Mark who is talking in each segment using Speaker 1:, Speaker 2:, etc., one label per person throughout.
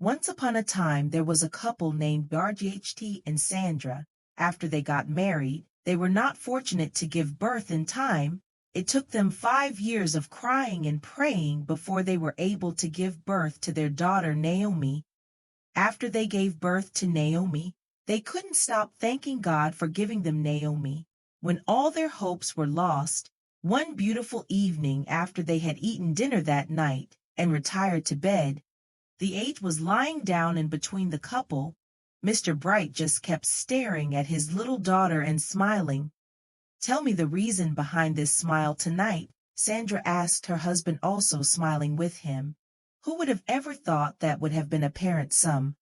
Speaker 1: Once upon a time there was a couple named Barght and Sandra. After they got married, they were not fortunate to give birth in time. It took them 5 years of crying and praying before they were able to give birth to their daughter Naomi. After they gave birth to Naomi, they couldn't stop thanking God for giving them Naomi. When all their hopes were lost, one beautiful evening after they had eaten dinner that night and retired to bed, the age was lying down in between the couple. Mr. Bright just kept staring at his little daughter and smiling. "Tell me the reason behind this smile tonight," Sandra asked her husband, also smiling with him. Who would have ever thought that would have been apparent some?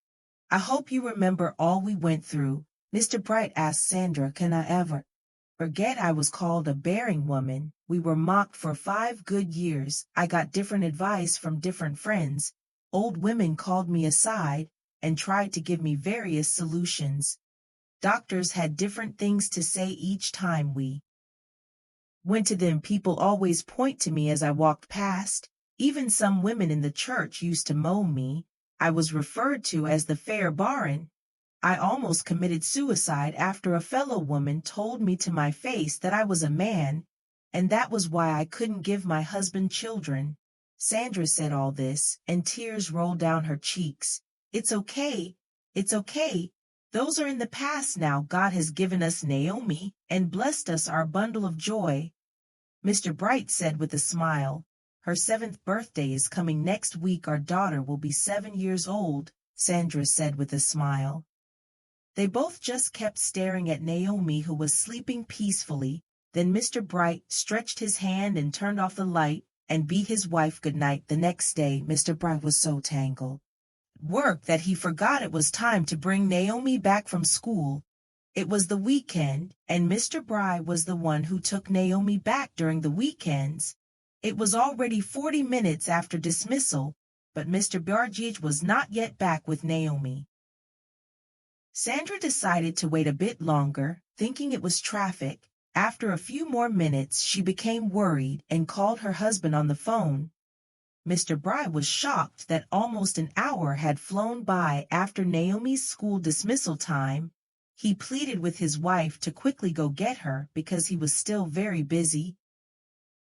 Speaker 1: "I hope you remember all we went through," Mr. Bright asked Sandra. "Can I ever forget I was called a bearing woman? We were mocked for 5 good years. I got different advice from different friends. Old women called me aside and tried to give me various solutions. Doctors had different things to say each time we went to them. People always point to me as I walked past. Even some women in the church used to moan me. I was referred to as the fair baron. I almost committed suicide after a fellow woman told me to my face that I was a man, and that was why I couldn't give my husband children." Sandra said all this, and tears rolled down her cheeks. "It's okay. It's okay. Those are in the past now. God has given us Naomi and blessed us our bundle of joy," Mr. Bright said with a smile. "Her 7th birthday is coming next week. Our daughter will be 7 years old," Sandra said with a smile. They both just kept staring at Naomi, who was sleeping peacefully. Then Mr. Bright stretched his hand and turned off the light and bid his wife good night. The next day, Mr. Bright was so tangled with work that he forgot it was time to bring Naomi back from school. It was the weekend, and Mr. Bright was the one who took Naomi back during the weekends. It was already 40 minutes after dismissal, but Mr. Barght was not yet back with Naomi. Sandra decided to wait a bit longer, thinking it was traffic. After a few more minutes, she became worried and called her husband on the phone. Mr. Bright was shocked that almost an hour had flown by after Naomi's school dismissal time. He pleaded with his wife to quickly go get her because he was still very busy.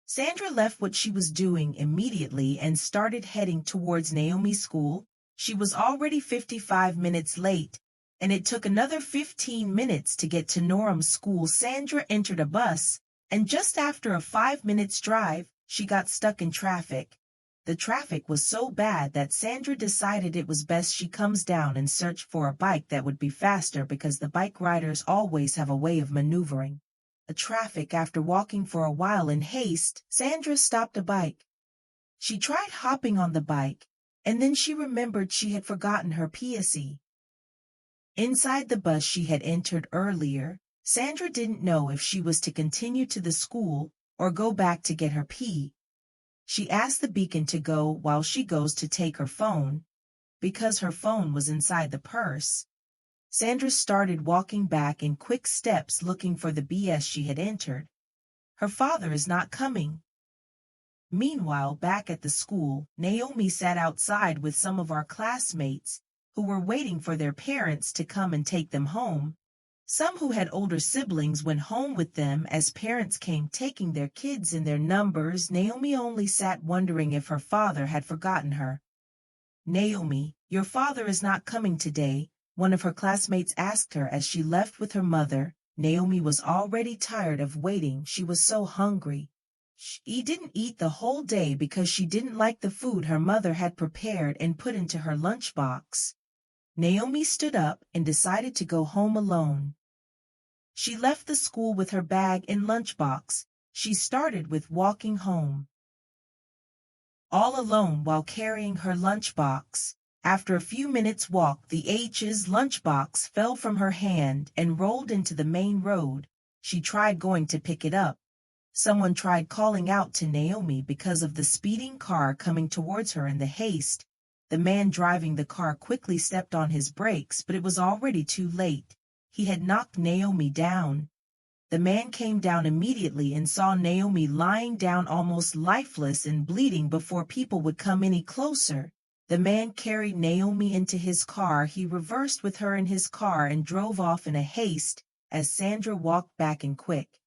Speaker 1: Sandra left what she was doing immediately and started heading towards Naomi's school. She was already 55 minutes late, and it took another 15 minutes to get to Noram's school. Sandra entered a bus, and just after a 5 minutes drive, she got stuck in traffic. The traffic was so bad that Sandra decided it was best she comes down and search for a bike that would be faster, because the bike riders always have a way of maneuvering the traffic. After walking for a while in haste, Sandra stopped a bike. She tried hopping on the bike, and then she remembered she had forgotten her PSE inside the bus she had entered earlier. Sandra didn't know if she was to continue to the school or go back to get her P. She asked the beacon to go while she goes to take her phone, because her phone was inside the purse. Sandra started walking back in quick steps, looking for the BS she had entered. Her father is not coming. Meanwhile, back at the school, Naomi sat outside with some of our classmates who were waiting for their parents to come and take them home. Some who had older siblings went home with them as parents came taking their kids in their numbers. Naomi only sat wondering if her father had forgotten her. "Naomi, your father is not coming today," one of her classmates asked her as she left with her mother. Naomi was already tired of waiting. She was so hungry. She didn't eat the whole day because she didn't like the food her mother had prepared and put into her lunchbox. Naomi stood up and decided to go home alone. She left the school with her bag and lunchbox. She started with walking home all alone while carrying her lunchbox. After a few minutes' walk, the H's lunchbox fell from her hand and rolled into the main road. She tried going to pick it up. Someone tried calling out to Naomi because of the speeding car coming towards her in the haste. The man driving the car quickly stepped on his brakes, but it was already too late. He had knocked Naomi down. The man came down immediately and saw Naomi lying down almost lifeless and bleeding before people would come any closer. The man carried Naomi into his car. He reversed with her in his car and drove off in a haste as Sandra walked back in quick.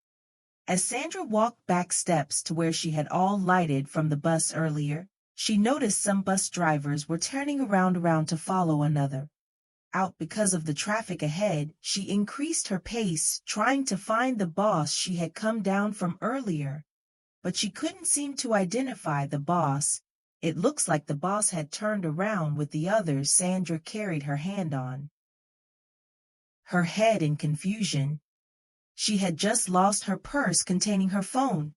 Speaker 1: As Sandra walked back steps to where she had all lighted from the bus earlier, she noticed some bus drivers were turning around to follow another. Out because of the traffic ahead, she increased her pace, trying to find the boss she had come down from earlier. But she couldn't seem to identify the boss. It looks like the boss had turned around with the others Sandra carried her hand on. Her head in confusion. She had just lost her purse containing her phone.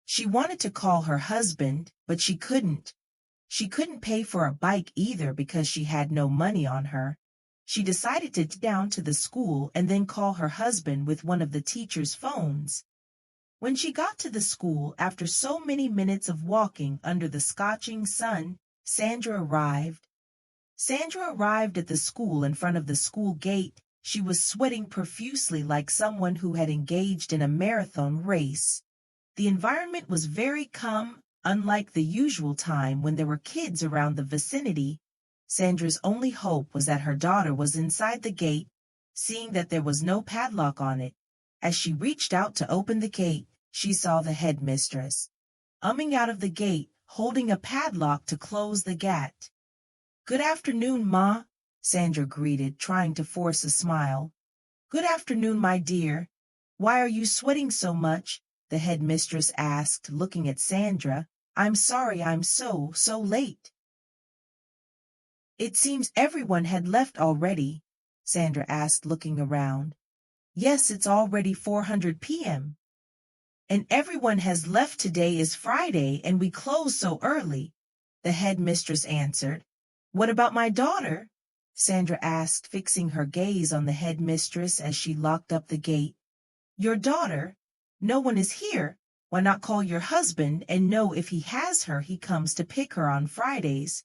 Speaker 1: She wanted to call her husband, but she couldn't. She couldn't pay for a bike either because she had no money on her. She decided to down to the school and then call her husband with one of the teacher's phones. When she got to the school after so many minutes of walking under the scorching sun, Sandra arrived. Sandra arrived at the school in front of the school gate. She was sweating profusely like someone who had engaged in a marathon race. The environment was very calm, unlike the usual time when there were kids around the vicinity. Sandra's only hope was that her daughter was inside the gate, seeing that there was no padlock on it. As she reached out to open the gate, she saw the headmistress umming out of the gate, holding a padlock to close the gate. "Good afternoon, Ma," Sandra greeted, trying to force a smile. "Good afternoon, my dear. Why are you sweating so much?" the headmistress asked, looking at Sandra. "I'm sorry I'm so late." "It seems everyone had left already," Sandra asked, looking around. "Yes, it's already 400 p.m. And everyone has left. Today is Friday and we close so early," the headmistress answered. "What about my daughter?" Sandra asked, fixing her gaze on the headmistress as she locked up the gate. "Your daughter? No one is here. Why not call your husband and know if he has her? He comes to pick her on Fridays,"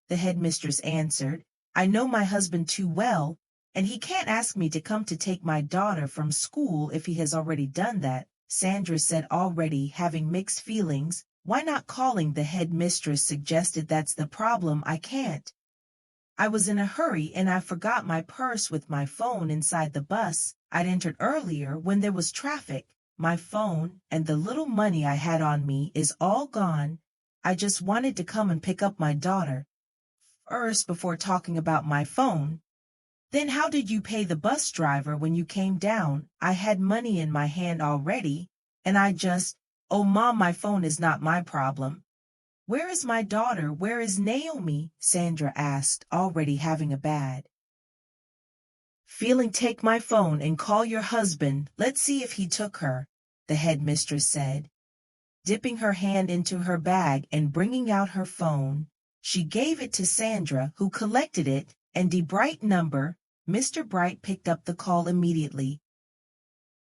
Speaker 1: the headmistress answered. "I know my husband too well, and he can't ask me to come to take my daughter from school if he has already done that," Sandra said, already having mixed feelings. Why not calling the headmistress suggested, "That's the problem, I can't. I was in a hurry and I forgot my purse with my phone inside the bus. I'd entered earlier when there was traffic. My phone and the little money I had on me is all gone. I just wanted to come and pick up my daughter first before talking about my phone." "Then how did you pay the bus driver when you came down?" "I had money in my hand already, and I just—" "Oh, Mom, my phone is not my problem." "Where is my daughter? Where is Naomi?" Sandra asked, already having a bad feeling. "Take my phone and call your husband. Let's see if he took her," the headmistress said. Dipping her hand into her bag and bringing out her phone, she gave it to Sandra, who collected it, and the Bright number. Mr. Bright picked up the call immediately.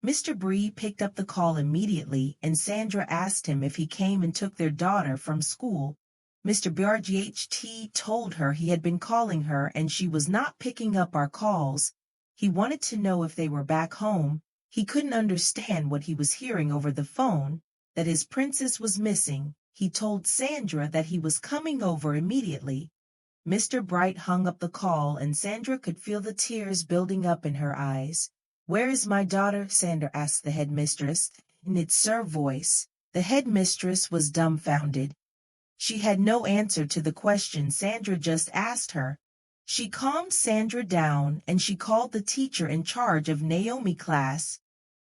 Speaker 1: Mr. Bree picked up the call immediately, and Sandra asked him if he came and took their daughter from school. Mr. Brght told her he had been calling her and she was not picking up our calls. He wanted to know if they were back home. He couldn't understand what he was hearing over the phone, that his princess was missing. He told Sandra that he was coming over immediately. Mr. Bright hung up the call and Sandra could feel the tears building up in her eyes. "Where is my daughter?" Sandra asked the headmistress, in its serve voice. The headmistress was dumbfounded. She had no answer to the question Sandra just asked her. She calmed Sandra down and she called the teacher in charge of Naomi class.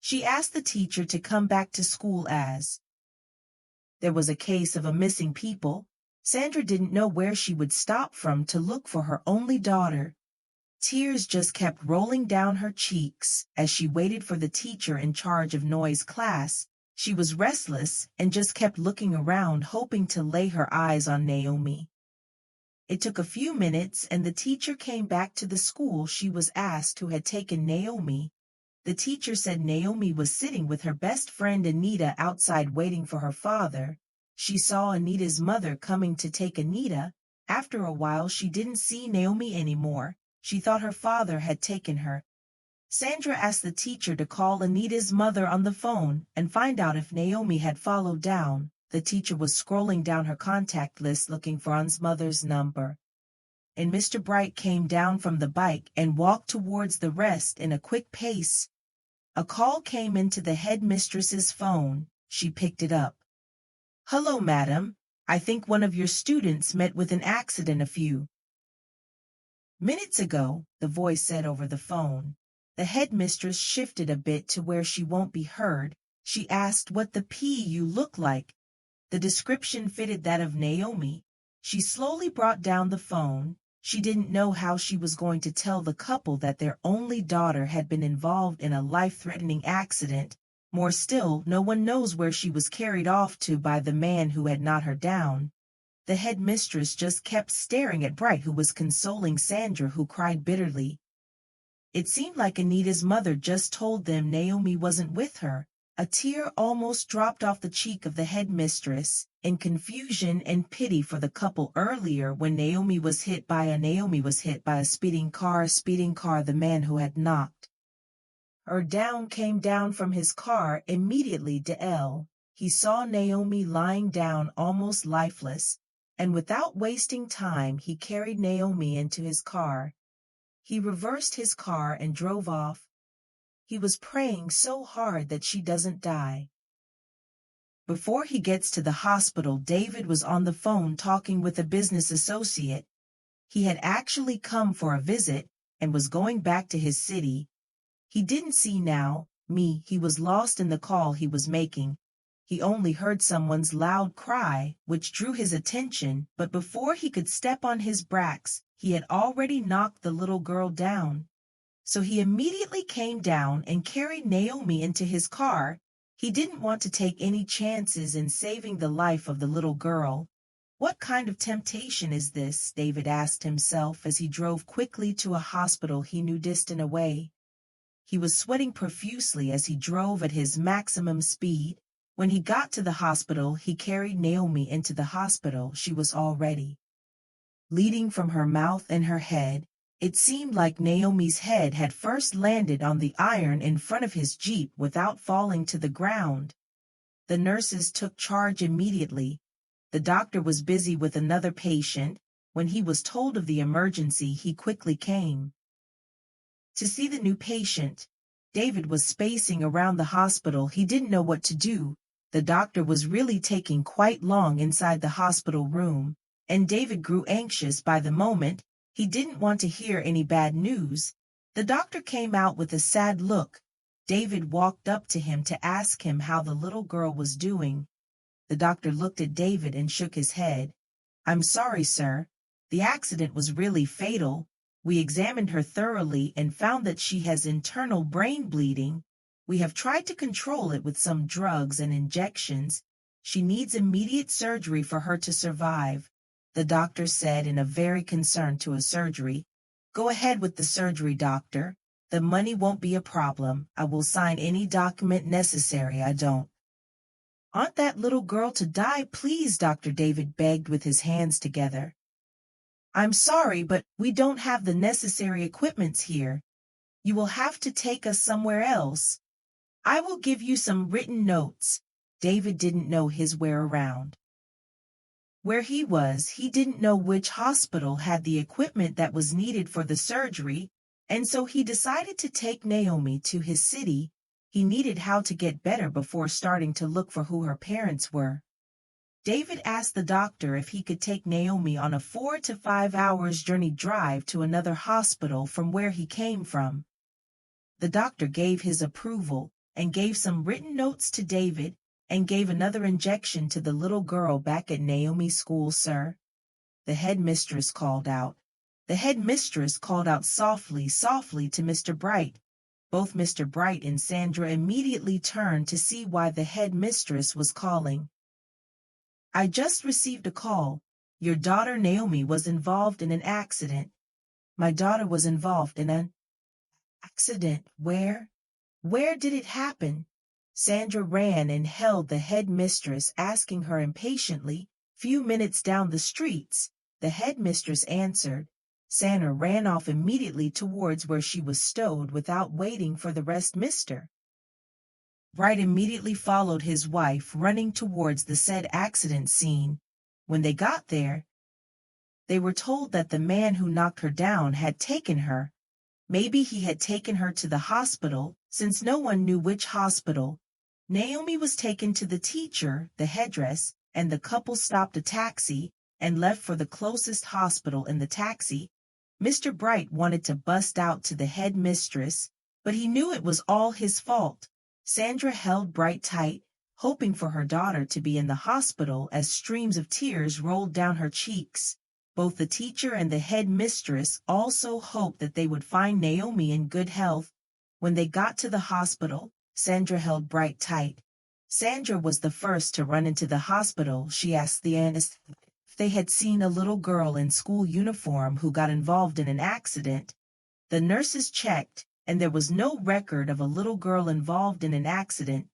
Speaker 1: She asked the teacher to come back to school as there was a case of a missing people. Sandra didn't know where she would stop from to look for her only daughter. Tears just kept rolling down her cheeks as she waited for the teacher in charge of Noy's class. She was restless and just kept looking around, hoping to lay her eyes on Naomi. It took a few minutes and the teacher came back to the school. She was asked who had taken Naomi. The teacher said Naomi was sitting with her best friend Anita outside waiting for her father. She saw Anita's mother coming to take Anita. After a while she didn't see Naomi anymore. She thought her father had taken her. Sandra asked the teacher to call Anita's mother on the phone and find out if Naomi had followed down. The teacher was scrolling down her contact list looking for An's mother's number. and Mr. Bright came down from the bike and walked towards the rest in a quick pace. A call came into the headmistress's phone. She picked it up. "Hello, madam. I think one of your students met with an accident a few minutes ago," the voice said over the phone. The headmistress shifted a bit to where she won't be heard. She asked what the you look like. The description fitted that of Naomi. She slowly brought down the phone. She didn't know how she was going to tell the couple that their only daughter had been involved in a life-threatening accident. More still, no one knows where she was carried off to by the man who had knocked her down. The headmistress just kept staring at Bright, who was consoling Sandra, who cried bitterly. It seemed like Anita's mother just told them Naomi wasn't with her. A tear almost dropped off the cheek of the headmistress, in confusion and pity for the couple. Earlier, when Naomi was hit by a speeding car, the man who had knocked her down came down from his car immediately. He saw Naomi lying down almost lifeless, and without wasting time he carried Naomi into his car. He reversed his car and drove off. He was praying so hard that she doesn't die. Before he gets to the hospital, David was on the phone talking with a business associate. He had actually come for a visit and was going back to his city. He didn't see he was lost in the call he was making. He only heard someone's loud cry, which drew his attention, but before he could step on his brakes, he had already knocked the little girl down. So he immediately came down and carried Naomi into his car. He didn't want to take any chances in saving the life of the little girl. What kind of temptation is this? David asked himself as he drove quickly to a hospital he knew distant away. He was sweating profusely as he drove at his maximum speed. When he got to the hospital, he carried Naomi into the hospital. She was already bleeding from her mouth and her head. It seemed like Naomi's head had first landed on the iron in front of his Jeep without falling to the ground. The nurses took charge immediately. The doctor was busy with another patient. When he was told of the emergency, he quickly came to see the new patient. David was spacing around the hospital. He didn't know what to do. The doctor was really taking quite long inside the hospital room, and David grew anxious by the moment. He didn't want to hear any bad news. The doctor came out with a sad look. David walked up to him to ask him how the little girl was doing. The doctor looked at David and shook his head. "I'm sorry, sir. The accident was really fatal. We examined her thoroughly and found that she has internal brain bleeding. We have tried to control it with some drugs and injections. She needs immediate surgery for her to survive," the doctor said in a very concerned to a surgery. "Go ahead with the surgery, doctor. The money won't be a problem. I will sign any document necessary. I don't want that little girl to die, please," Dr. David begged with his hands together. "I'm sorry, but we don't have the necessary equipments here. You will have to take us somewhere else. I will give you some written notes." David didn't know his way around where he was. He didn't know which hospital had the equipment that was needed for the surgery, and so he decided to take Naomi to his city. He needed how to get better before starting to look for who her parents were. David asked the doctor if he could take Naomi on a 4 to 5 hours journey drive to another hospital from where he came from. The doctor gave his approval and gave some written notes to David, and gave another injection to the little girl back at Naomi's school. "Sir," the headmistress called out. The headmistress called out softly to Mr. Bright. Both Mr. Bright and Sandra immediately turned to see why the headmistress was calling. "I just received a call. Your daughter Naomi was involved in an accident." "My daughter was involved in an accident? Where? Where did it happen?" Sandra ran and held the headmistress, asking her impatiently. "Few minutes down the streets," the headmistress answered. Sandra ran off immediately towards where she was stowed without waiting for the rest. Mr. Bright immediately followed his wife, running towards the said accident scene. When they got there, They were told that the man who knocked her down had taken her. Maybe he had taken her to the hospital, since no one knew which hospital. Naomi was taken to the teacher, the headdress, and the couple stopped a taxi and left for the closest hospital in the taxi. Mr. Bright wanted to bust out to the headmistress, but he knew it was all his fault. Sandra held Bright tight, hoping for her daughter to be in the hospital as streams of tears rolled down her cheeks. Both the teacher and the headmistress also hoped that they would find Naomi in good health. When they got to the hospital, Sandra held Bright tight. Sandra was the first to run into the hospital. She asked the anesthesiologist if they had seen a little girl in school uniform who got involved in an accident. The nurses checked, and there was no record of a little girl involved in an accident.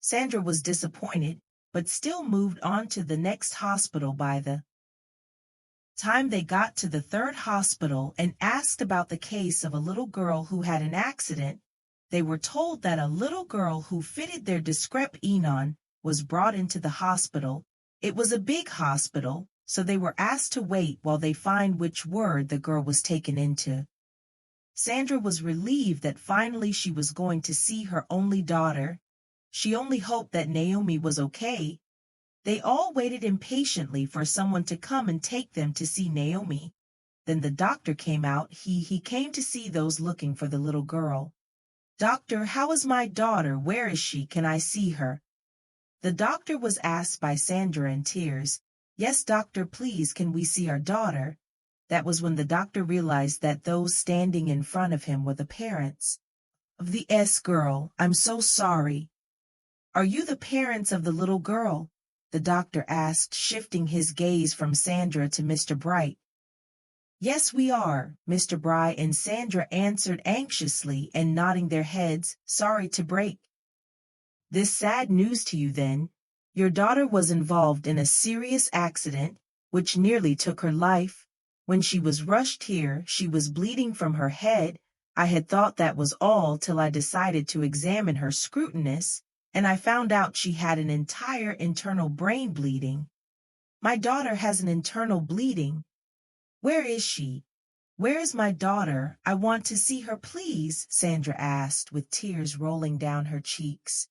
Speaker 1: Sandra was disappointed, but still moved on to the next hospital. By the time they got to the third hospital and asked about the case of a little girl who had an accident, they were told that a little girl who fitted their description was brought into the hospital. It was a big hospital, so they were asked to wait while they find which ward the girl was taken into. Sandra was relieved that finally she was going to see her only daughter. She only hoped that Naomi was okay. They all waited impatiently for someone to come and take them to see Naomi. Then the doctor came out. He came to see those looking for the little girl. "Doctor, how is my daughter? Where is she? Can I see her?" The doctor was asked by Sandra in tears. "Yes, doctor, please, can we see our daughter?" That was when the doctor realized that those standing in front of him were the parents of the girl. "I'm so sorry. Are you the parents of the little girl?" the doctor asked, shifting his gaze from Sandra to Mr. Bright. "Yes, we are," Mr. Bright and Sandra answered anxiously and nodding their heads. "Sorry to break this sad news to you then. Your daughter was involved in a serious accident, which nearly took her life. When she was rushed here, she was bleeding from her head. I had thought that was all till I decided to examine her scrutinous, and I found out she had an entire internal brain bleeding. My daughter has an internal bleeding. Where is she? Where is my daughter? I want to see her, please," Sandra asked, with tears rolling down her cheeks.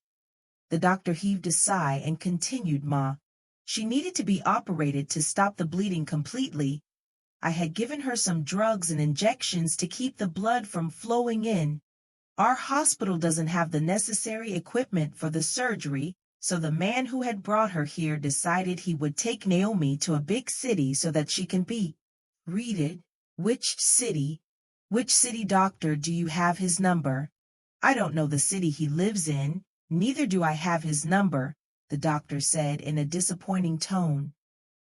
Speaker 1: The doctor heaved a sigh and continued, "Ma, she needed to be operated to stop the bleeding completely. I had given her some drugs and injections to keep the blood from flowing in. Our hospital doesn't have the necessary equipment for the surgery, so the man who had brought her here decided he would take Naomi to a big city so that she can be treated." "Which city? Which city, doctor? Do you have his number?" "I don't know the city he lives in. Neither do I have his number," the doctor said in a disappointing tone.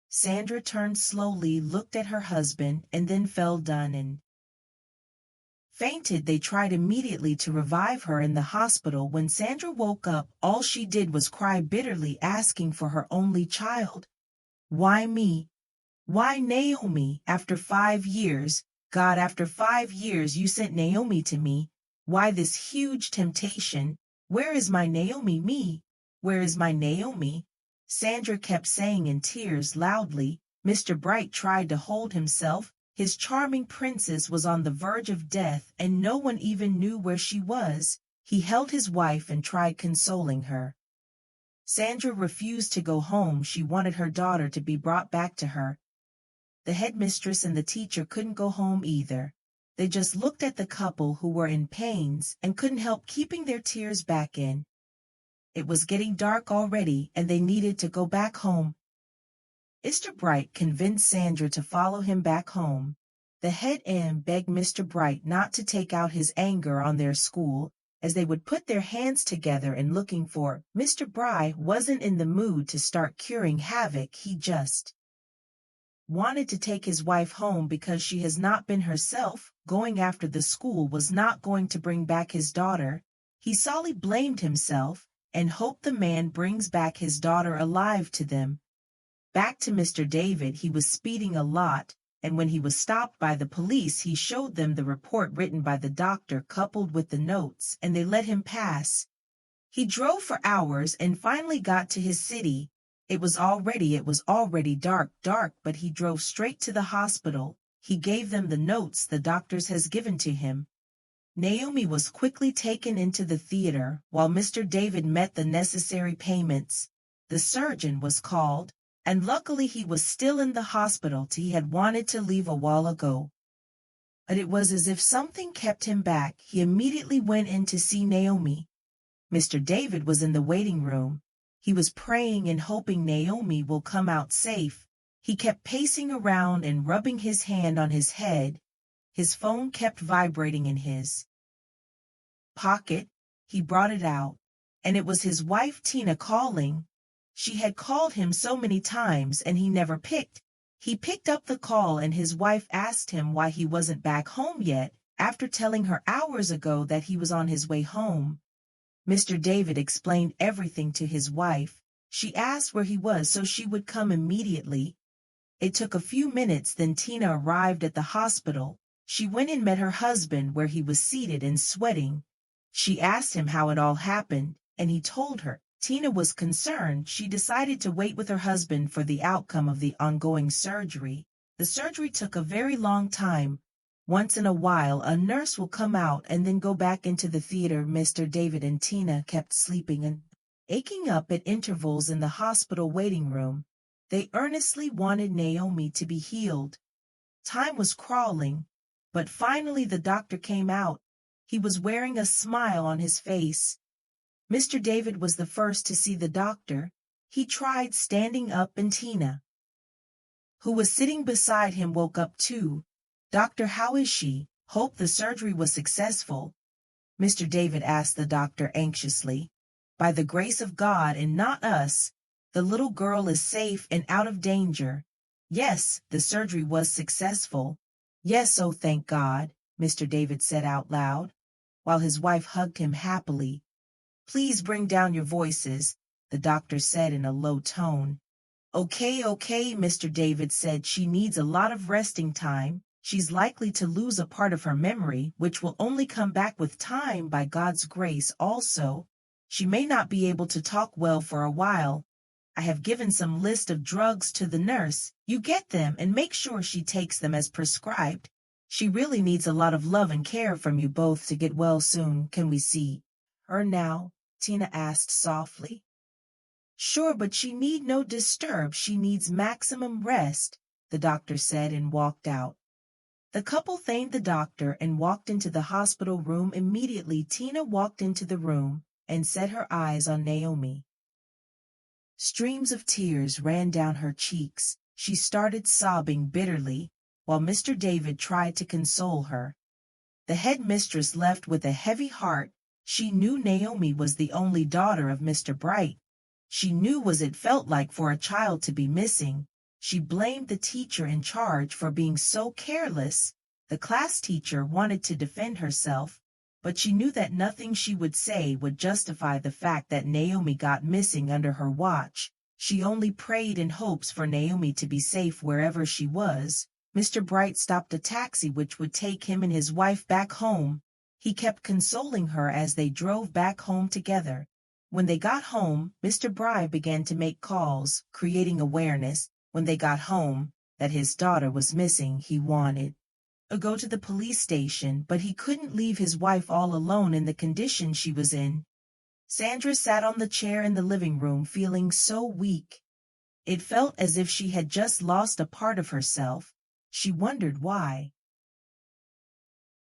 Speaker 1: Sandra turned slowly, looked at her husband, and then fell down and fainted. They tried immediately to revive her in the hospital. When Sandra woke up, all she did was cry bitterly, asking for her only child. "Why me? Why Naomi? After 5 years, God, after 5 years you sent Naomi to me. Why this huge temptation? Where is my Naomi? Me? Where is my Naomi?" Sandra kept saying in tears loudly. Mr. Bright tried to hold himself. His charming princess was on the verge of death, and no one even knew where she was. He held his wife and tried consoling her. Sandra refused to go home. She wanted her daughter to be brought back to her. The headmistress and the teacher couldn't go home either. They just looked at the couple who were in pains and couldn't help keeping their tears back in. It was getting dark already, and they needed to go back home. Mr. Bright convinced Sandra to follow him back home. The head begged Mr. Bright not to take out his anger on their school, as they would put their hands together in looking for. Mr. Bright wasn't in the mood to start curing havoc. He just wanted to take his wife home because she has not been herself. Going after the school was not going to bring back his daughter. He sorely blamed himself and hoped the man brings back his daughter alive to them. Back to Mr. David. He was speeding a lot, and when he was stopped by the police, he showed them the report written by the doctor coupled with the notes, and they let him pass. He drove for hours and finally got to his city. It was already dark, but he drove straight to the hospital. He gave them the notes the doctors has given to him. Naomi was quickly taken into the theater, while Mr. David met the necessary payments. The surgeon was called, and luckily he was still in the hospital. He had wanted to leave a while ago, but it was as if something kept him back. He immediately went in to see Naomi. Mr. David was in the waiting room. He was praying and hoping Naomi will come out safe. He kept pacing around and rubbing his hand on his head. His phone kept vibrating in his pocket. He brought it out, and it was his wife Tina calling. She had called him so many times and he never picked. He picked up the call and his wife asked him why he wasn't back home yet, after telling her hours ago that he was on his way home. Mr. David explained everything to his wife. She asked where he was so she would come immediately. It took a few minutes, then Tina arrived at the hospital. She went and met her husband where he was seated and sweating. She asked him how it all happened, and he told her. Tina was concerned. She decided to wait with her husband for the outcome of the ongoing surgery. The surgery took a very long time. Once in a while, a nurse will come out and then go back into the theater. Mr. David and Tina kept sleeping and aching up at intervals in the hospital waiting room. They earnestly wanted Naomi to be healed. Time was crawling, but finally the doctor came out. He was wearing a smile on his face. Mr. David was the first to see the doctor. He tried standing up and Tina, who was sitting beside him, woke up too. "Doctor, how is she? Hope the surgery was successful," Mr. David asked the doctor anxiously. "By the grace of God and not us, the little girl is safe and out of danger." "Yes, the surgery was successful." "Yes, oh thank God," Mr. David said out loud, while his wife hugged him happily. "Please bring down your voices," the doctor said in a low tone. Okay, Mr. David said. "She needs a lot of resting time. She's likely to lose a part of her memory, which will only come back with time by God's grace. Also, she may not be able to talk well for a while. I have given some list of drugs to the nurse. You get them and make sure she takes them as prescribed. She really needs a lot of love and care from you both to get well soon." "Can we see her now?" Tina asked softly. "Sure, but she need no disturb. She needs maximum rest," the doctor said and walked out. The couple thanked the doctor and walked into the hospital room. Immediately, Tina walked into the room and set her eyes on Naomi. Streams of tears ran down her cheeks. She started sobbing bitterly, while Mr. David tried to console her. The headmistress left with a heavy heart. She knew Naomi was the only daughter of Mr. Bright. She knew what it felt like for a child to be missing. She blamed the teacher in charge for being so careless. The class teacher wanted to defend herself, but she knew that nothing she would say would justify the fact that Naomi got missing under her watch. She only prayed in hopes for Naomi to be safe wherever she was. Mr. Bright stopped a taxi which would take him and his wife back home. He kept consoling her as they drove back home together. When they got home, Mr. Bright began to make calls, creating awareness. When they got home, that his daughter was missing, he wanted to go to the police station, but he couldn't leave his wife all alone in the condition she was in. Sandra sat on the chair in the living room feeling so weak. It felt as if she had just lost a part of herself. She wondered why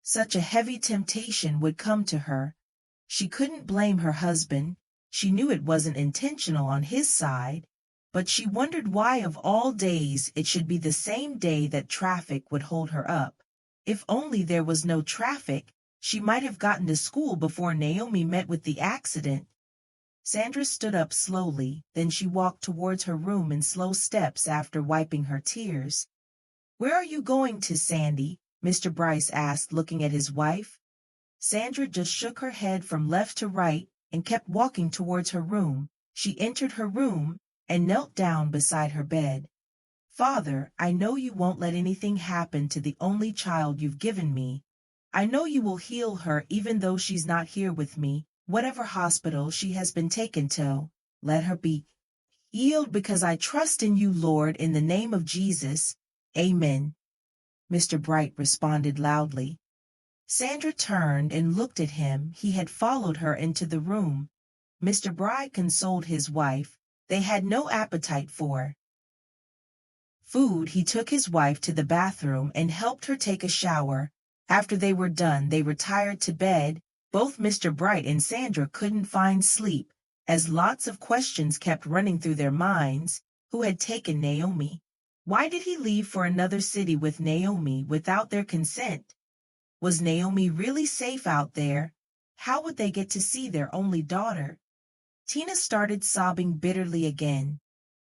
Speaker 1: such a heavy temptation would come to her. She couldn't blame her husband. She knew it wasn't intentional on his side. But she wondered why of all days it should be the same day that traffic would hold her up. If only there was no traffic, she might have gotten to school before Naomi met with the accident. Sandra stood up slowly, then she walked towards her room in slow steps after wiping her tears. "Where are you going to, Sandy?" Mr. Bryce asked, looking at his wife. Sandra just shook her head from left to right and kept walking towards her room. She entered her room and knelt down beside her bed. "Father, I know you won't let anything happen to the only child you've given me. I know you will heal her even though she's not here with me. Whatever hospital she has been taken to, let her be Yield because I trust in you, Lord, in the name of Jesus. Amen. Mr. Bright responded loudly. Sandra turned and looked at him. He had followed her into the room. Mr. Bright consoled his wife. They had no appetite for food. He took his wife to the bathroom and helped her take a shower. After they were done, they retired to bed. Both Mr. Bright and Sandra couldn't find sleep, as lots of questions kept running through their minds. Who had taken Naomi? Why did he leave for another city with Naomi without their consent? Was Naomi really safe out there? How would they get to see their only daughter? Tina started sobbing bitterly again.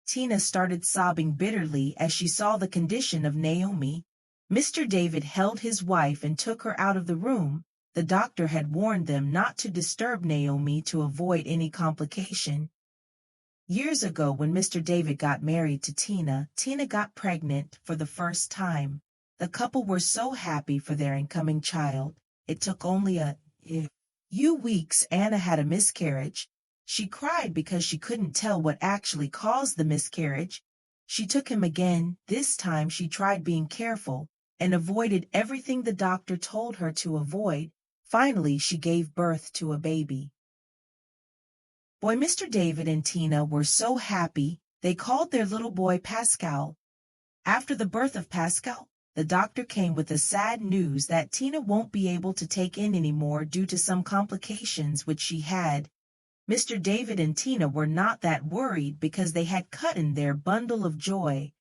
Speaker 1: Tina started sobbing bitterly as she saw the condition of Naomi. Mr. David held his wife and took her out of the room. The doctor had warned them not to disturb Naomi to avoid any complication. Years ago, when Mr. David got married to Tina, Tina got pregnant for the first time. The couple were so happy for their incoming child. It took only a few weeks. Anna had a miscarriage. She cried because she couldn't tell what actually caused the miscarriage. She took him again. This time she tried being careful and avoided everything the doctor told her to avoid. Finally, she gave birth to a baby boy. Mr. David and Tina were so happy, they called their little boy Pascal. After the birth of Pascal, the doctor came with the sad news that Tina won't be able to take in anymore due to some complications which she had. Mr. David and Tina were not that worried because they had cut in their bundle of joy,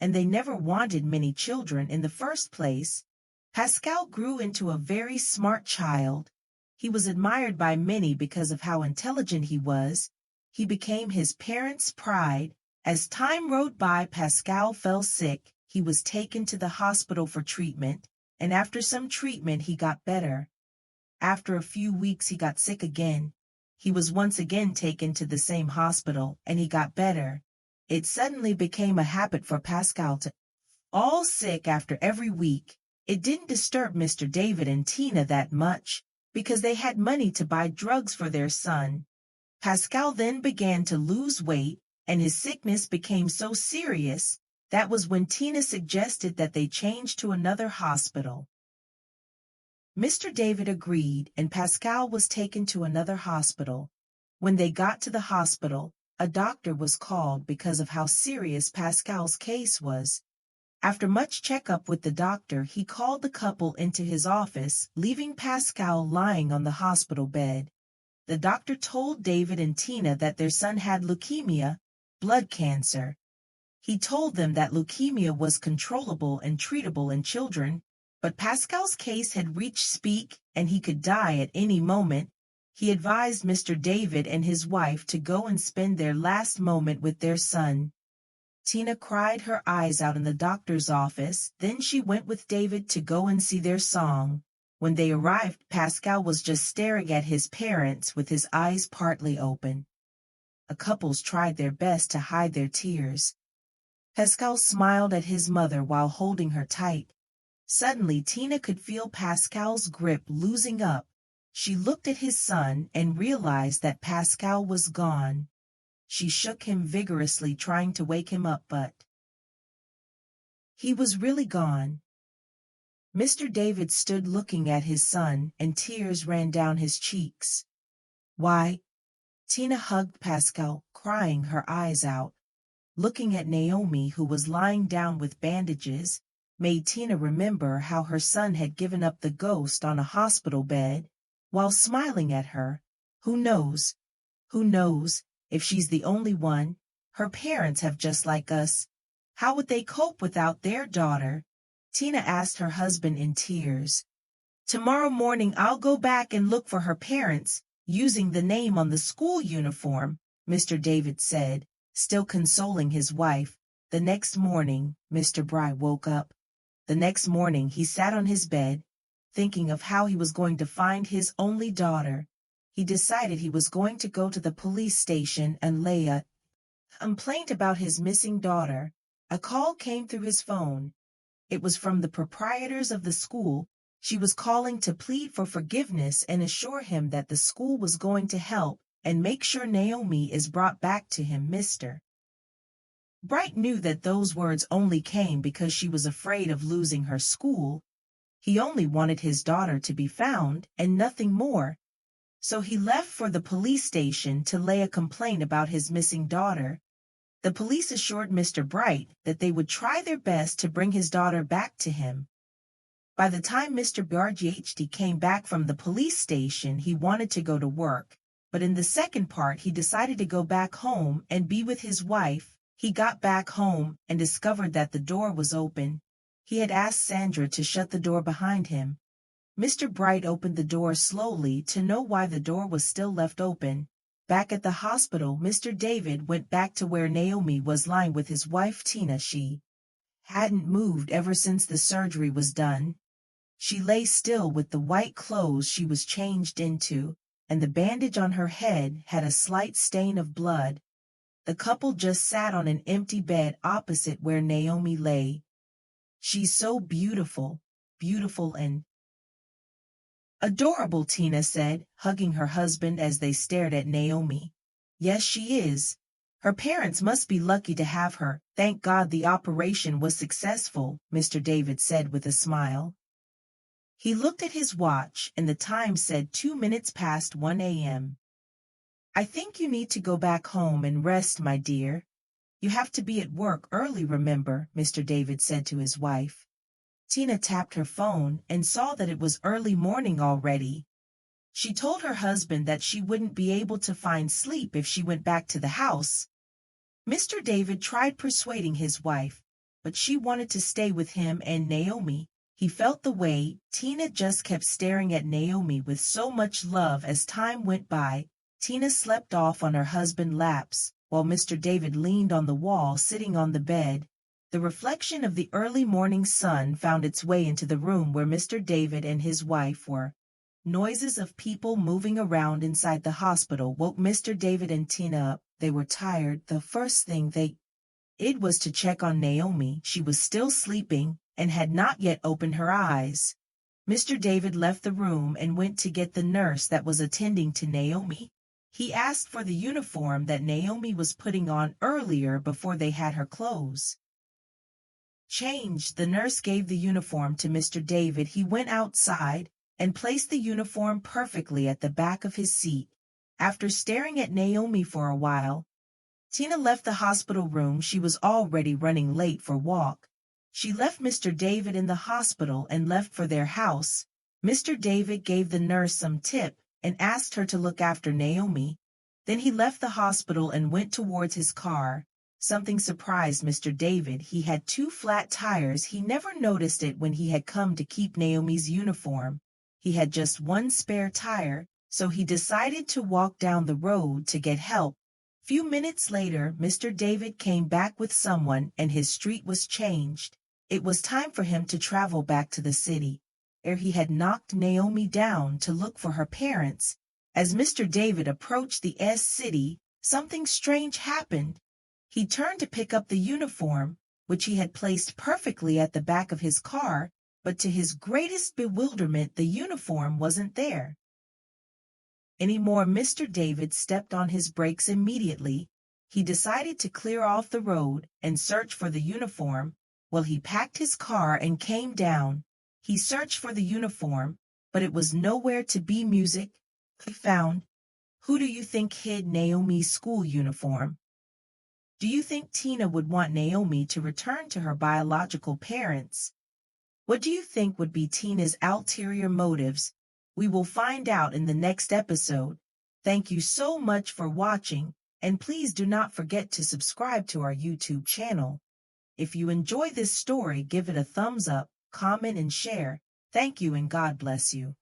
Speaker 1: and they never wanted many children in the first place. Pascal grew into a very smart child. He was admired by many because of how intelligent he was. He became his parents' pride. As time rode by, Pascal fell sick. He was taken to the hospital for treatment, and after some treatment he got better. After a few weeks he got sick again. He was once again taken to the same hospital, and he got better. It suddenly became a habit for Pascal to fall sick after every week. It didn't disturb Mr. David and Tina that much, because they had money to buy drugs for their son. Pascal then began to lose weight, and his sickness became so serious. That was when Tina suggested that they change to another hospital. Mr. David agreed, and Pascal was taken to another hospital. When they got to the hospital, a doctor was called because of how serious Pascal's case was. After much checkup with the doctor, he called the couple into his office, leaving Pascal lying on the hospital bed. The doctor told David and Tina that their son had leukemia, blood cancer. He told them that leukemia was controllable and treatable in children, but Pascal's case had reached peak and he could die at any moment. He advised Mr. David and his wife to go and spend their last moment with their son. Tina cried her eyes out in the doctor's office. Then she went with David to go and see their song. When they arrived, Pascal was just staring at his parents with his eyes partly open. The couples tried their best to hide their tears. Pascal smiled at his mother while holding her tight. Suddenly, Tina could feel Pascal's grip losing up. She looked at his son and realized that Pascal was gone. She shook him vigorously, trying to wake him up, but he was really gone. Mr. David stood looking at his son, and tears ran down his cheeks. Why? Tina hugged Pascal, crying her eyes out. Looking at Naomi, who was lying down with bandages, made Tina remember how her son had given up the ghost on a hospital bed. While smiling at her, who knows if she's the only one? Her parents have just like us. How would they cope without their daughter? Tina asked her husband in tears. Tomorrow morning I'll go back and look for her parents, using the name on the school uniform, Mr. David said, still consoling his wife. The next morning, Mr. Bright woke up. The next morning he sat on his bed, thinking of how he was going to find his only daughter. He decided he was going to go to the police station and lay a complaint about his missing daughter. A call came through his phone. It was from the proprietors of the school. She was calling to plead for forgiveness and assure him that the school was going to help and make sure Naomi is brought back to him. Mr. Bright knew that those words only came because she was afraid of losing her school. He only wanted his daughter to be found and nothing more. So he left for the police station to lay a complaint about his missing daughter. The police assured Mr. Bright that they would try their best to bring his daughter back to him. By the time Mr. Barghd came back from the police station, he wanted to go to work, but in the second part he decided to go back home and be with his wife. He got back home and discovered that the door was open. He had asked Sandra to shut the door behind him. Mr. Bright opened the door slowly to know why the door was still left open. Back at the hospital, Mr. David went back to where Naomi was lying with his wife Tina. She hadn't moved ever since the surgery was done. She lay still with the white clothes she was changed into, and the bandage on her head had a slight stain of blood. The couple just sat on an empty bed opposite where Naomi lay. "She's so beautiful, beautiful and adorable," Tina said, hugging her husband as they stared at Naomi. "Yes, she is. Her parents must be lucky to have her. Thank God the operation was successful," Mr. David said with a smile. He looked at his watch, and the time said 2 minutes past 1 a.m. "I think you need to go back home and rest, my dear. You have to be at work early, remember," Mr. David said to his wife. Tina tapped her phone and saw that it was early morning already. She told her husband that she wouldn't be able to find sleep if she went back to the house. Mr. David tried persuading his wife, but she wanted to stay with him and Naomi. He felt the way Tina just kept staring at Naomi with so much love. As time went by, Tina slept off on her husband's laps, while Mr. David leaned on the wall sitting on the bed. The reflection of the early morning sun found its way into the room where Mr. David and his wife were. Noises of people moving around inside the hospital woke Mr. David and Tina up. They were tired. The first thing they did was to check on Naomi. She was still sleeping and had not yet opened her eyes. Mr. David left the room and went to get the nurse that was attending to Naomi. He asked for the uniform that Naomi was putting on earlier before they had her clothes changed. The nurse gave the uniform to Mr. David. He went outside and placed the uniform perfectly at the back of his seat. After staring at Naomi for a while, Tina left the hospital room. She was already running late for walk. She left Mr. David in the hospital and left for their house. Mr. David gave the nurse some tip and asked her to look after Naomi. Then he left the hospital and went towards his car. Something surprised Mr. David. He had 2 flat tires. He never noticed it when he had come to keep Naomi's uniform. He had just 1 spare tire, so he decided to walk down the road to get help. Few minutes later, Mr. David came back with someone and his street was changed. It was time for him to travel back to the city, where he had knocked Naomi down to look for her parents. As Mr. David approached the city, something strange happened. He turned to pick up the uniform, which he had placed perfectly at the back of his car, but to his greatest bewilderment, the uniform wasn't there anymore. Mr. David stepped on his brakes immediately. He decided to clear off the road and search for the uniform. Well, he packed his car and came down. He searched for the uniform, but it was nowhere to be. Music he found. Who do you think hid Naomi's school uniform? Do you think Tina would want Naomi to return to her biological parents? What do you think would be Tina's ulterior motives? We will find out in the next episode. Thank you so much for watching, and please do not forget to subscribe to our YouTube channel. If you enjoy this story, give it a thumbs up, comment, and share. Thank you, and God bless you.